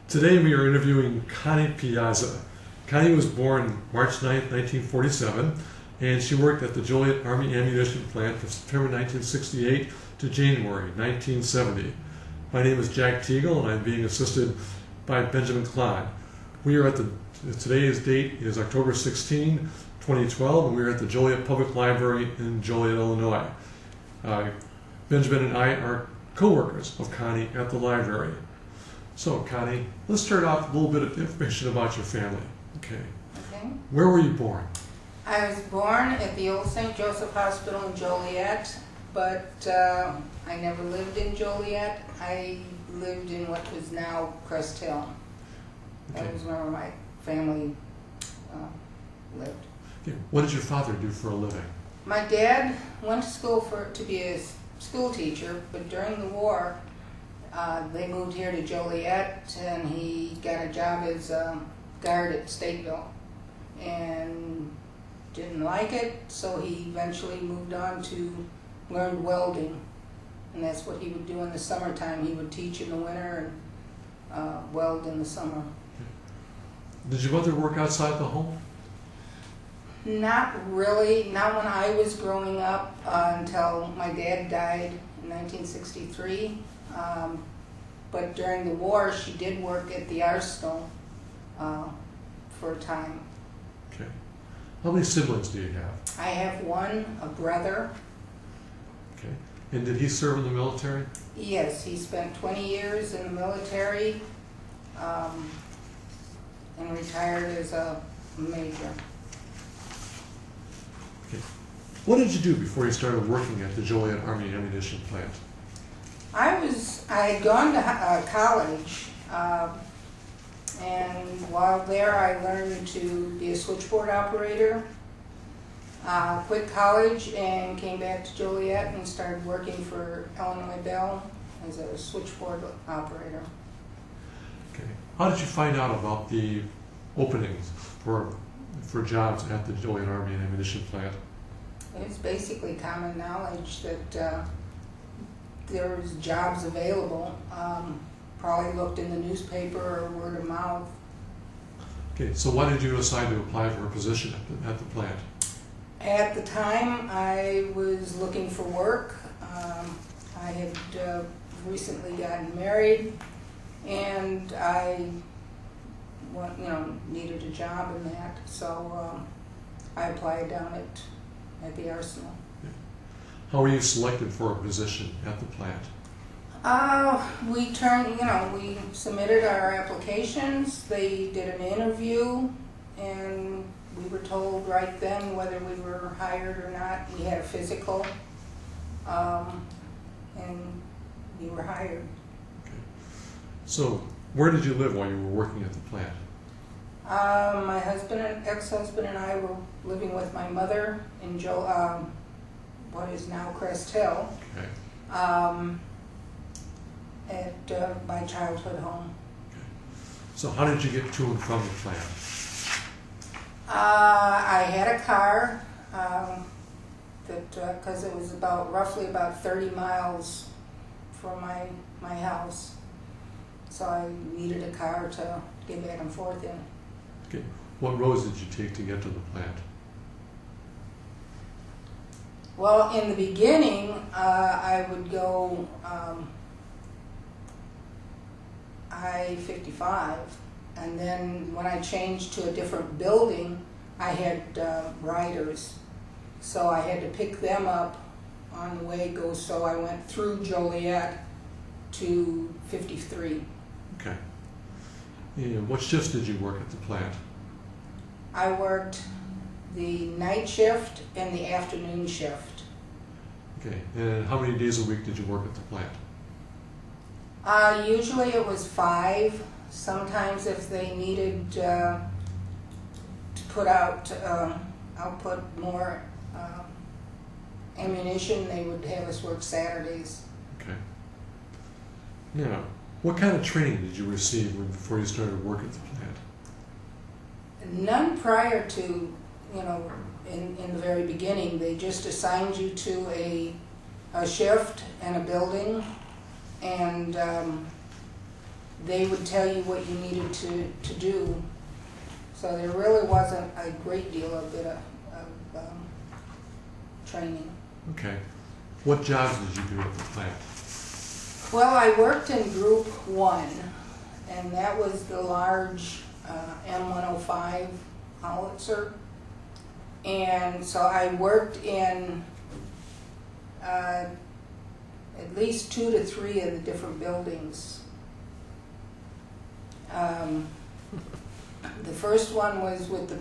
Today we are interviewing Connie Piazza. Connie was born March 9, 1947, and she worked at the Joliet Army Ammunition Plant from September 1968 to January 1970. My name is Jack Teagle, and I'm being assisted by Benjamin Clyde. We are at today's date is October 16, 2012, and we are at the Joliet Public Library in Joliet, Illinois. Benjamin and I are co-workers of Connie at the library. So, Connie, let's start off with a little bit of information about your family. Okay. Where were you born? I was born at the old St. Joseph Hospital in Joliet, but I never lived in Joliet. I lived in what was now Crest Hill. That was where my family lived. Okay. What did your father do for a living? My dad went to school to be a school teacher, but during the war, they moved here to Joliet, and he got a job as a guard at Stateville, and didn't like it, so he eventually moved on to learn welding, and that's what he would do in the summertime. He would teach in the winter and weld in the summer. Did your mother work outside the home? Not really, not when I was growing up until my dad died in 1963. But during the war, she did work at the arsenal for a time. Okay. How many siblings do you have? I have one, a brother. Okay. And did he serve in the military? Yes, he spent 20 years in the military and retired as a major. Okay. What did you do before you started working at the Joliet Army Ammunition Plant? I had gone to college, and while there I learned to be a switchboard operator. Quit college and came back to Joliet and started working for Illinois Bell as a switchboard operator. Okay. How did you find out about the openings for jobs at the Joliet Army Ammunition Plant? It's basically common knowledge that there's jobs available. Probably looked in the newspaper or word of mouth. Okay, so why did you decide to apply for a position at the plant? At the time, I was looking for work. I had recently gotten married, and I needed a job in that, so I applied down at the arsenal. How were you selected for a position at the plant? We submitted our applications. They did an interview, and we were told right then whether we were hired or not. We had a physical, and we were hired. Okay. So, where did you live while you were working at the plant? My ex-husband and I were living with my mother in what is now Crest Hill, okay. At my childhood home. Okay. So how did you get to and from the plant? I had a car because it was roughly about 30 miles from my house, so I needed a car to get back and forth in. Okay. What roads did you take to get to the plant? Well, in the beginning, I would go I-55, and then when I changed to a different building, I had riders, so I had to pick them up on the way so I went through Joliet to 53. Okay. And what shifts did you work at the plant? I worked the night shift and the afternoon shift. Okay. And how many days a week did you work at the plant? Usually it was 5. Sometimes if they needed to put out, output more ammunition, they would have us work Saturdays. Okay. Now, what kind of training did you receive before you started work at the plant? None prior to, in the very beginning. They just assigned you to a shift and a building, and they would tell you what you needed to do. So there really wasn't a great deal of training. Okay. What jobs did you do at the plant? Well, I worked in Group 1, and that was the large M105 howitzer. And so I worked in at least 2 to 3 of the different buildings. The first one was with the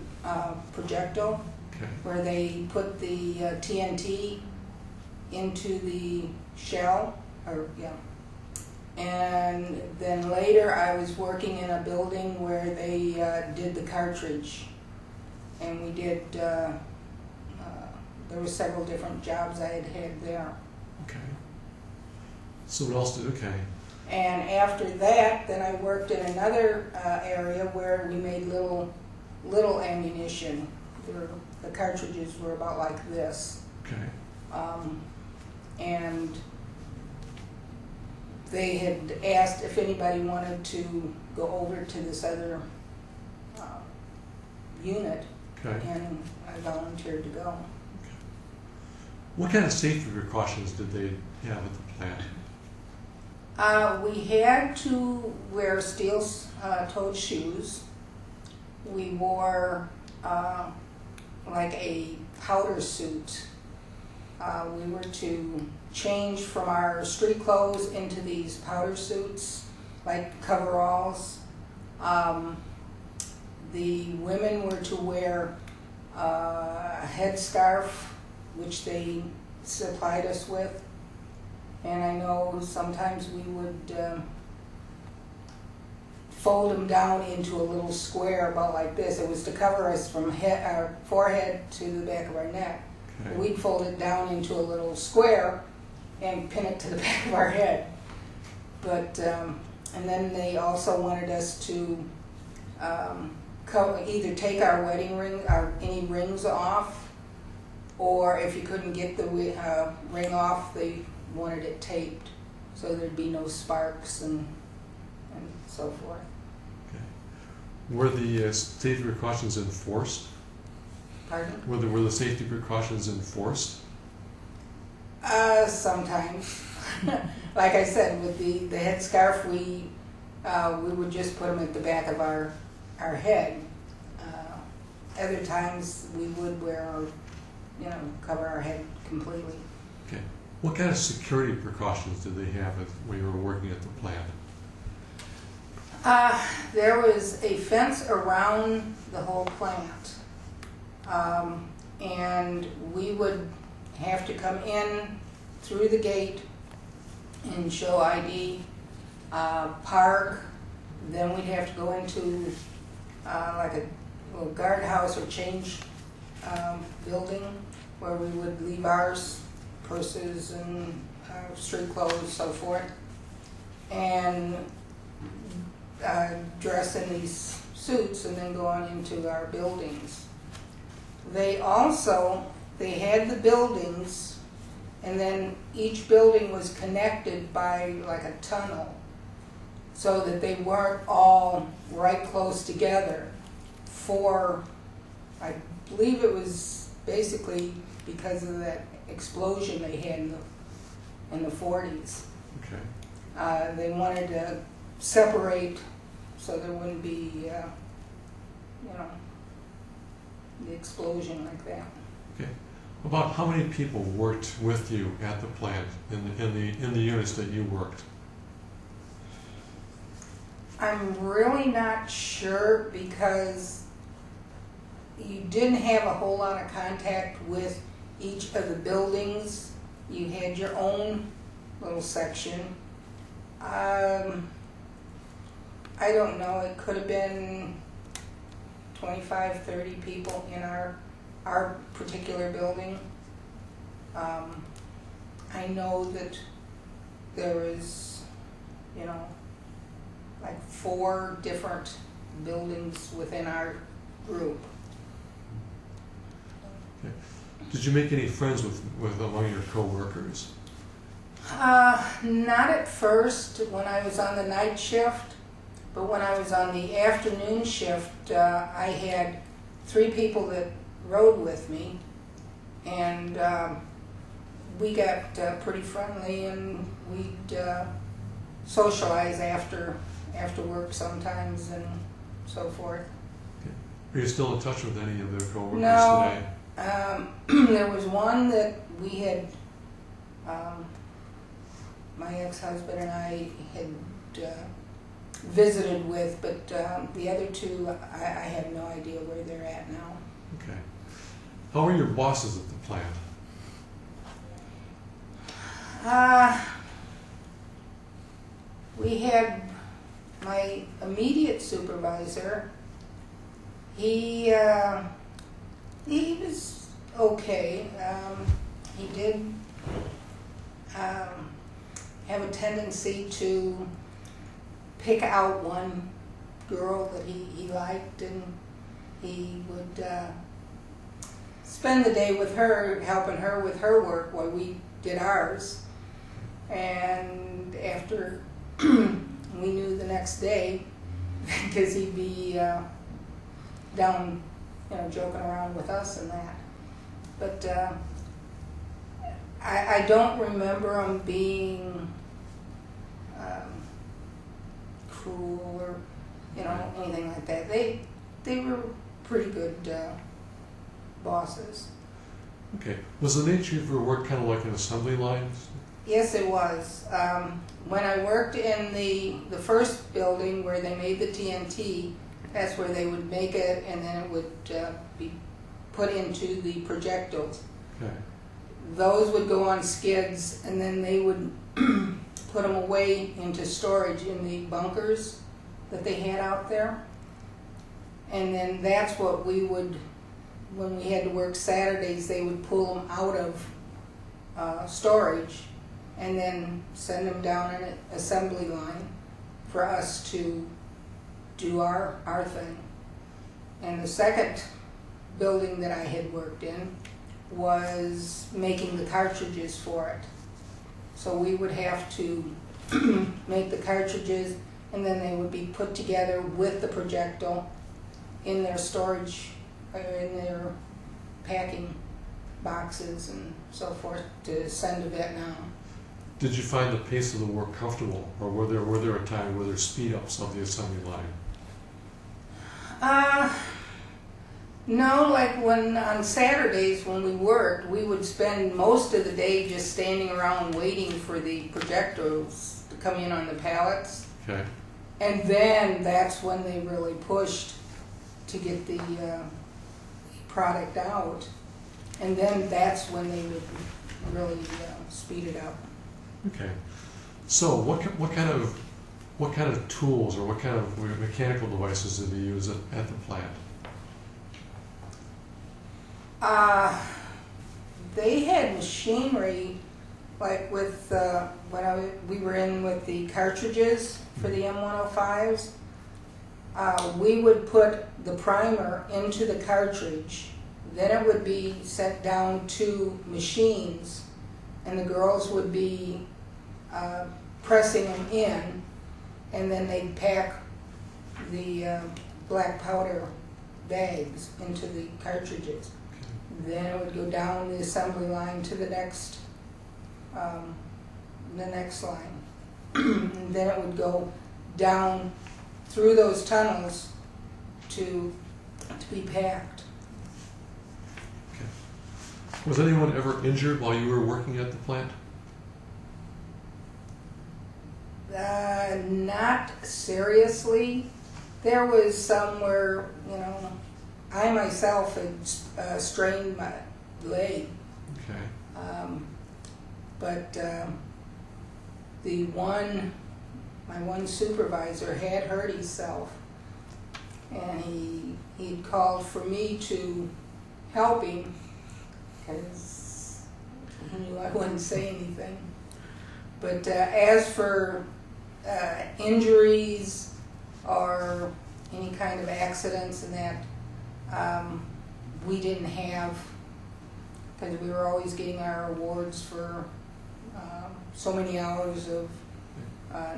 projectile, Okay. where they put the TNT into the shell, and then later I was working in a building where they did the cartridge, and we did, there were several different jobs I had there. Okay. So what else did, okay. And after that, then I worked in another area where we made little ammunition. The cartridges were about like this. Okay. And they had asked if anybody wanted to go over to this other unit, Okay. and I volunteered to go. What kind of safety precautions did they have at the plant? We had to wear steel-toed shoes. We wore like a powder suit. We were to change from our street clothes into these powder suits, like coveralls. The women were to wear a headscarf, which they supplied us with. And I know sometimes we would fold them down into a little square about like this. It was to cover us from our forehead to the back of our neck. Okay. We'd fold it down into a little square and pin it to the back of our head. But and then they also wanted us to either take our wedding ring, any rings off, or if you couldn't get the ring off, they wanted it taped so there'd be no sparks and so forth. Okay. Were the safety precautions enforced? Pardon? Were the safety precautions enforced? Sometimes. Like I said, with the headscarf, we would just put them at the back of our head. Other times we would wear, cover our head completely. Okay. What kind of security precautions did they have when you were working at the plant? There was a fence around the whole plant, and we would have to come in through the gate and show ID, park, then we'd have to go into like a little guardhouse or change building where we would leave ours, purses and street clothes, so forth, and dress in these suits and then go on into our buildings. They had the buildings, and then each building was connected by like a tunnel so that they weren't all right close together I believe it was basically because of that explosion they had in the 40s. Okay. They wanted to separate so there wouldn't be, the explosion like that. Okay. About how many people worked with you at the plant in the units that you worked? I'm really not sure because you didn't have a whole lot of contact with each of the buildings. You had your own little section. I don't know, it could have been 25, 30 people in our particular building. I know that there was, like 4 different buildings within our group. Okay. Did you make any friends with among your coworkers? Not at first. When I was on the night shift, But when I was on the afternoon shift, I had 3 people that rode with me, and we got pretty friendly, and we'd socialize after work sometimes and so forth. Are you still in touch with any of their coworkers No, today? there was one that we had, my ex-husband and I had visited with, but the other 2, I have no idea where they're at now. Okay. How are your bosses at the plant? We had my immediate supervisor. He was okay. He did have a tendency to pick out one girl that he liked, and he would spend the day with her, helping her with her work while we did ours. And after we knew the next day, because he'd be down, joking around with us and that. But I don't remember him being cruel or anything like that. They were pretty good bosses. Okay. Was the nature of your work kind of like an assembly line? Yes, it was. When I worked in the first building where they made the TNT, that's where they would make it, and then it would be put into the projectiles. Okay. Those would go on skids, and then they would put them away into storage in the bunkers that they had out there. And then that's what we would, when we had to work Saturdays, they would pull them out of storage and then send them down an assembly line for us to do our thing. And the second building that I had worked in was making the cartridges for it. So we would have to make the cartridges, and then they would be put together with the projectile in their storage, or in their packing boxes and so forth to send to Vietnam. Did you find the pace of the work comfortable, or were there a time where there speed ups of the assembly line? No, like on Saturdays when we worked, we would spend most of the day just standing around waiting for the projectiles to come in on the pallets. Okay. And then that's when they really pushed to get the product out. And then that's when they would really speed it up. Okay. So what kind of tools or what kind of mechanical devices did you use at the plant? They had machinery, like with when we were in with the cartridges for the M105s. We would put the primer into the cartridge, then it would be sent down to machines, and the girls would be pressing them in, and then they'd pack the black powder bags into the cartridges. Then it would go down the assembly line to the next line. And then it would go down through those tunnels to be packed. Okay. Was anyone ever injured while you were working at the plant? Not seriously. There was some where, I myself had strained my leg. Okay. But my one supervisor had hurt himself, and he'd called for me to help him because he knew I wouldn't say anything. But as for injuries or any kind of accidents and that, we didn't have, because we were always getting our awards for so many hours of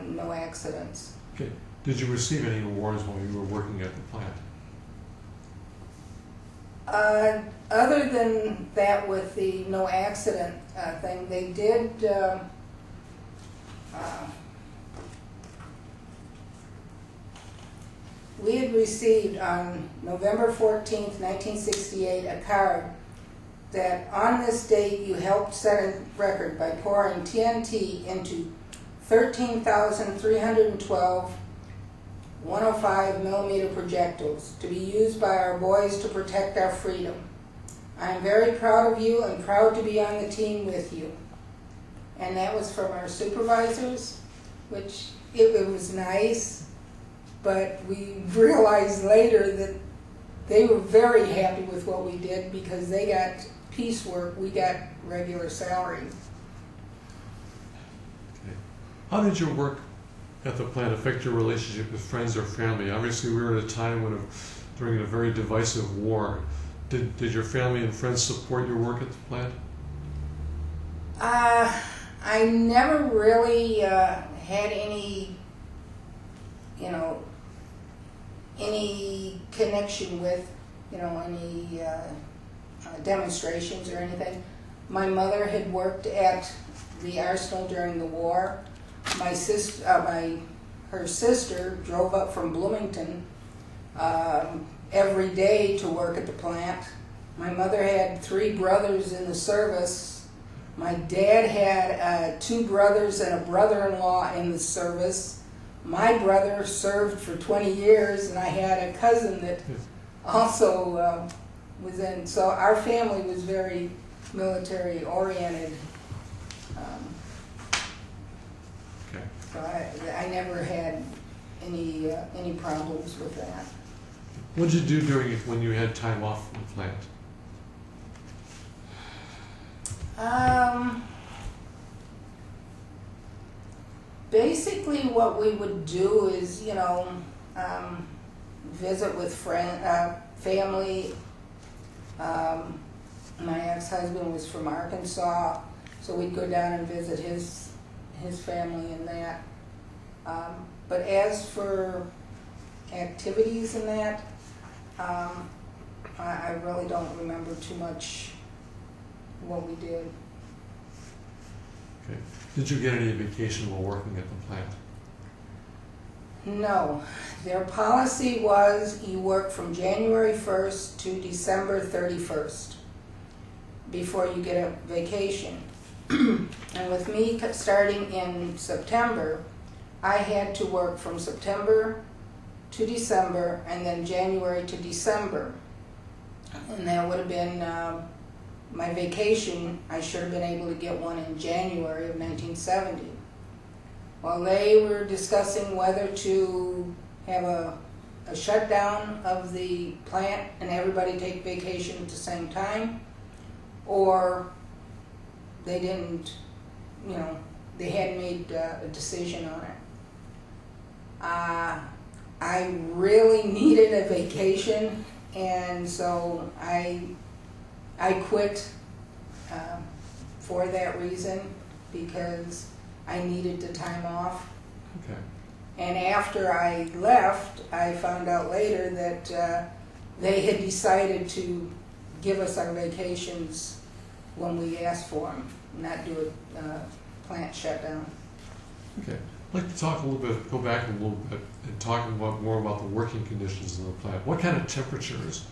no accidents. Okay. Did you receive any awards while you were working at the plant? Other than that, with the no accident thing, they did. We had received on November 14th, 1968, a card that on this date you helped set a record by pouring TNT into 13,312 105 millimeter projectiles to be used by our boys to protect our freedom. I am very proud of you and proud to be on the team with you. And that was from our supervisors, which it was nice, but we realized later that they were very happy with what we did because they got piecework, we got regular salary. Okay. How did your work at the plant affect your relationship with friends or family? Obviously, we were at a time when, during a very divisive war. Did your family and friends support your work at the plant? I never really had any, any connection with, any demonstrations or anything. My mother had worked at the arsenal during the war. My sister, her sister drove up from Bloomington every day to work at the plant. My mother had 3 brothers in the service. My dad had 2 brothers and a brother-in-law in the service. My brother served for 20 years, and I had a cousin that also was in. So our family was very military-oriented. Okay. So I never had any problems with that. What did you do when you had time off from the plant? Basically what we would do is, visit with family. My ex-husband was from Arkansas, so we'd go down and visit his family and that. But as for activities and that, I really don't remember too much what we did. Okay. Did you get any vacation while working at the plant? No. Their policy was you work from January 1st to December 31st before you get a vacation. And with me starting in September, I had to work from September to December and then January to December. And that would have been my vacation. I should have been able to get one in January of 1970. While they were discussing whether to have a shutdown of the plant and everybody take vacation at the same time, or they didn't, they hadn't made a decision on it. I really needed a vacation, and so I quit for that reason, because I needed the time off. Okay. And after I left, I found out later that they had decided to give us our vacations when we asked for them, not do a plant shutdown. Okay. I'd like to talk a little bit, go back a little bit, and talk more about the working conditions in the plant. What kind of temperatures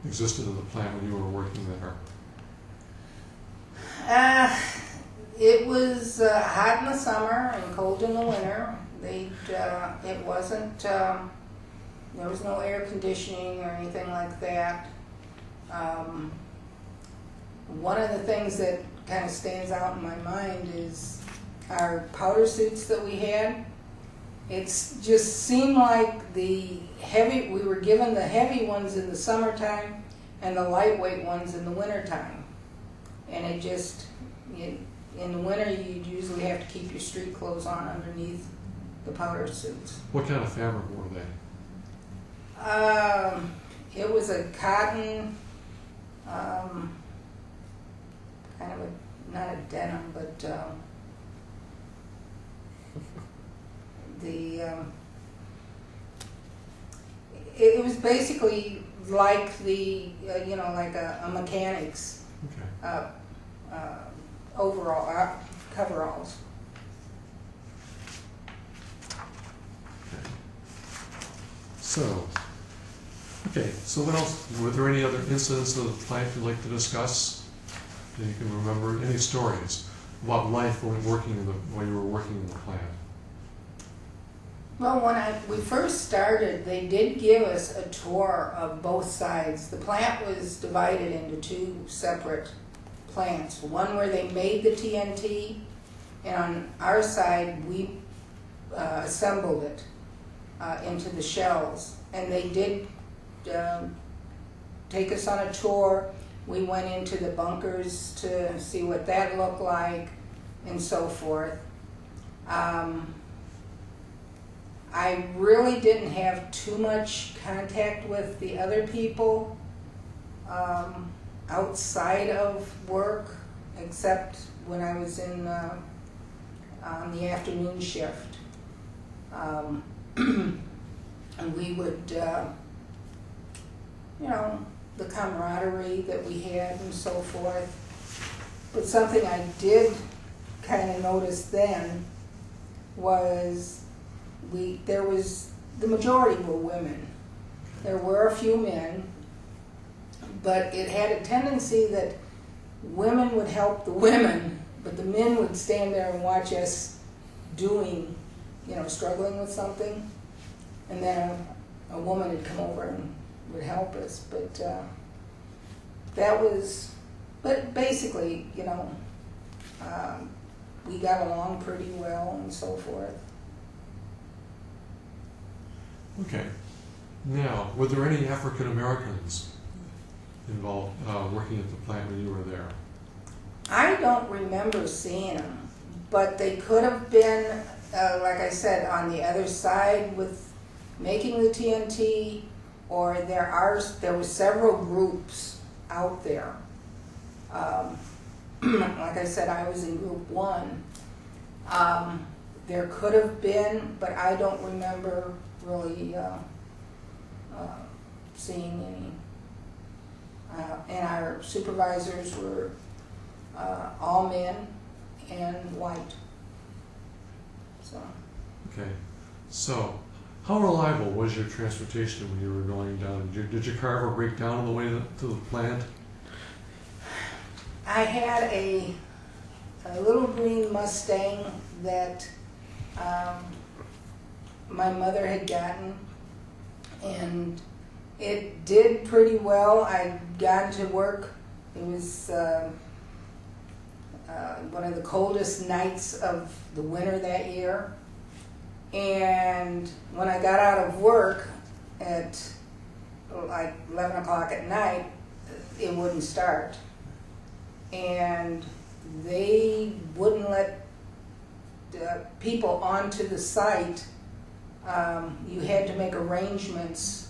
existed in the plant when you were working there? It was hot in the summer and cold in the winter. It wasn't, there was no air conditioning or anything like that. One of the things that kind of stands out in my mind is our powder suits that we had. It just seemed like we were given the heavy ones in the summertime and the lightweight ones in the wintertime. And it just, in the winter you'd usually have to keep your street clothes on underneath the powder suits. What kind of fabric were they? It was a cotton, kind of not a denim, but it was basically like like a mechanic's Okay. overall coveralls. So, so what else? Were there any other incidents of the plant you'd like to discuss that you can remember? Any stories about life when you were working in the plant? Well, when we first started, they did give us a tour of both sides. The plant was divided into two separate plants. One where they made the TNT, and on our side, we assembled it into the shells. And they did take us on a tour. We went into the bunkers to see what that looked like and so forth. I really didn't have too much contact with the other people outside of work, except when I was on the afternoon shift. And we would, the camaraderie that we had and so forth. But something I did kind of notice then was the majority were women. There were a few men, but it had a tendency that women would help the women, but the men would stand there and watch us doing, struggling with something, and then a woman would come over and would help us. But basically, we got along pretty well and so forth. Okay. Now, were there any African Americans involved working at the plant when you were there? I don't remember seeing them, but they could have been, like I said, on the other side with making the TNT, or there were several groups out there. Like I said, I was in group 1. There could have been, but I don't remember really seeing any. And our supervisors were all men and white. Okay. So, how reliable was your transportation when you were going down? Did your car ever break down on the way to the plant? I had a little green Mustang that my mother had gotten, and it did pretty well. I got to work. It was one of the coldest nights of the winter that year, and when I got out of work at like 11 o'clock at night, it wouldn't start, and they wouldn't let people onto the site. You had to make arrangements,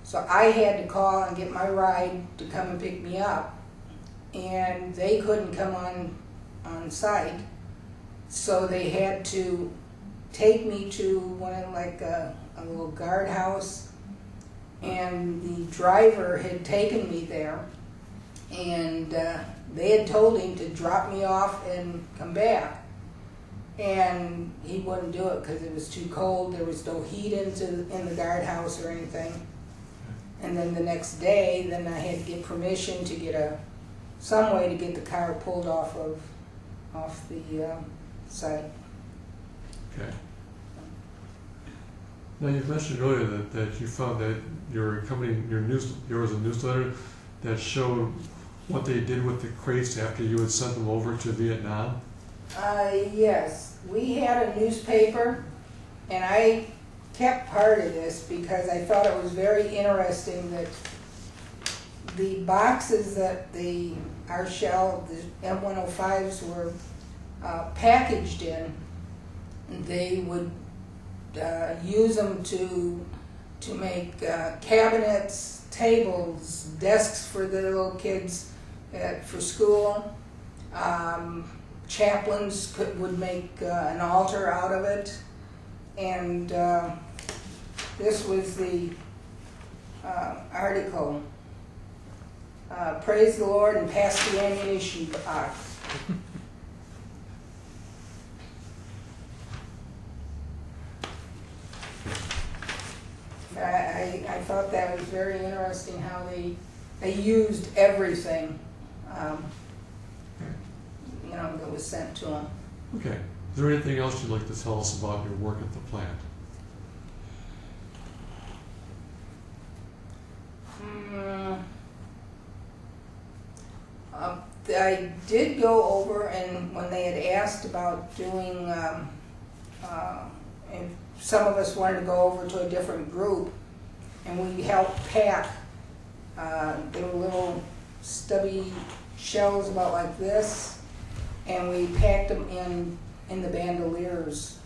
so I had to call and get my ride to come and pick me up, and they couldn't come on site, so they had to take me to one of a little guardhouse, and the driver had taken me there, and they had told him to drop me off and come back. And he wouldn't do it because it was too cold. There was no heat in the guardhouse or anything. And then the next day, then I had to get permission to get some way to get the car pulled off the site. Okay. Now you mentioned earlier that you found that your company, there was a newsletter that showed what they did with the crates after you had sent them over to Vietnam. Yes, we had a newspaper, and I kept part of this because I thought it was very interesting that the boxes that our shell, the M105s were packaged in, they would use them to make cabinets, tables, desks for the little kids for school. Chaplains would make an altar out of it. and this was the article, Praise the Lord and Pass the Ammunition Box. I thought that was very interesting how they used everything, that was sent to them. Okay. Is there anything else you'd like to tell us about your work at the plant? I did go over, and when they had asked about doing, and some of us wanted to go over to a different group, and we helped pack. They were little stubby shells about like this, and we packed them in the bandoliers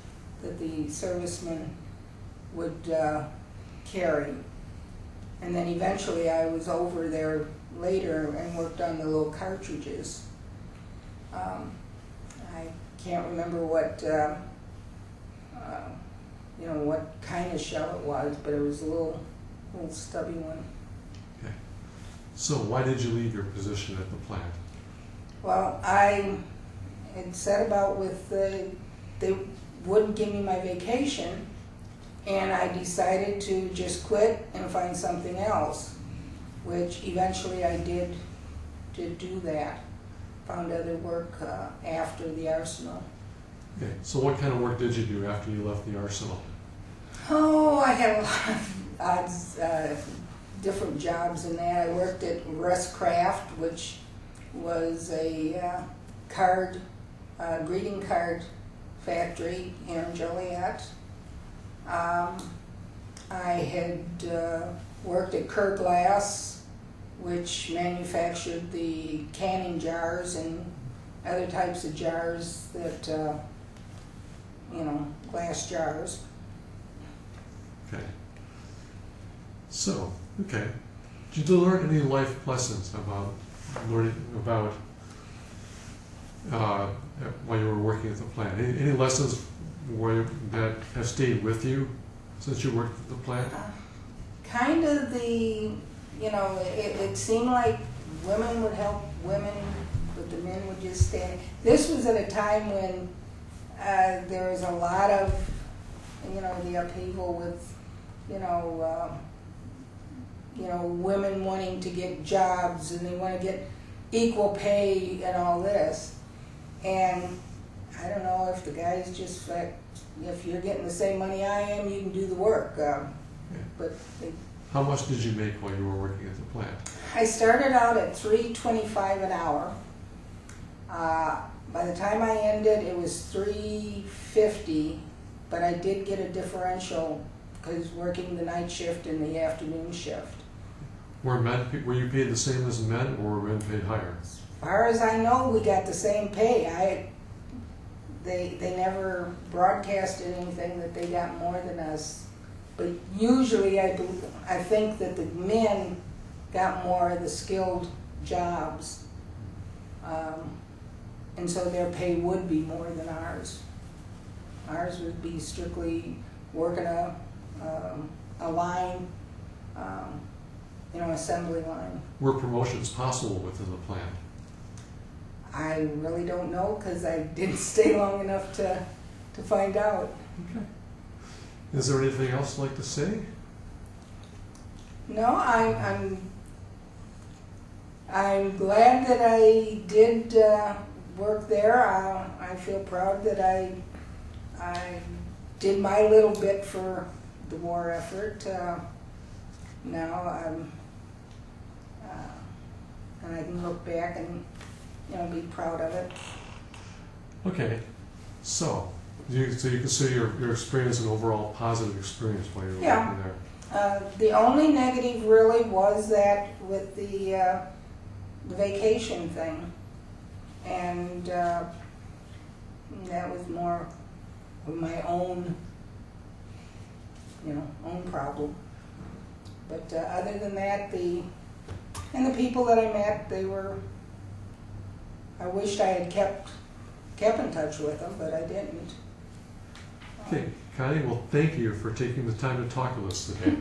that the servicemen would carry. And then eventually I was over there later and worked on the little cartridges. I can't remember what what kind of shell it was, but it was a little stubby one. Okay. So why did you leave your position at the plant? Well, I had set about with they wouldn't give me my vacation, and I decided to just quit and find something else, which eventually I did do that. Found other work after the arsenal. Okay, so what kind of work did you do after you left the arsenal? Oh, I had a lot of odds, different jobs in that. I worked at Russ Craft, which was a greeting card factory here in Joliet. I had worked at Kerr Glass, which manufactured the canning jars and other types of jars that, glass jars. Okay. So, okay. Did you learn any life lessons about while you were working at the plant? Any lessons that have stayed with you since you worked at the plant? Kind of it seemed like women would help women, but the men would just stand. This was at a time when there was a lot of, the upheaval with, women wanting to get jobs and they want to get equal pay and all this. And I don't know if the guys just like, if you're getting the same money I am, you can do the work. But how much did you make while you were working at the plant? I started out at $3.25 an hour. By the time I ended, it was $3.50, but I did get a differential because working the night shift and the afternoon shift. Were you paid the same as men, or were men paid higher? As far as I know, we got the same pay. They never broadcasted anything that they got more than us. But usually I think that the men got more of the skilled jobs. And so their pay would be more than ours. Ours would be strictly working a line, assembly line. Were promotions possible within the plant? I really don't know because I didn't stay long enough to find out. Okay. Is there anything else you'd like to say? No, I'm glad that I did work there. I feel proud that I did my little bit for the war effort. Now and I can look back and be proud of it. Okay, so you consider your experience an overall positive experience while you were working there? The only negative really was that with the vacation thing, and that was more of my own own problem. But other than that, the people that I met, I wished I had kept in touch with them, but I didn't. Okay, Connie, well, thank you for taking the time to talk with us today.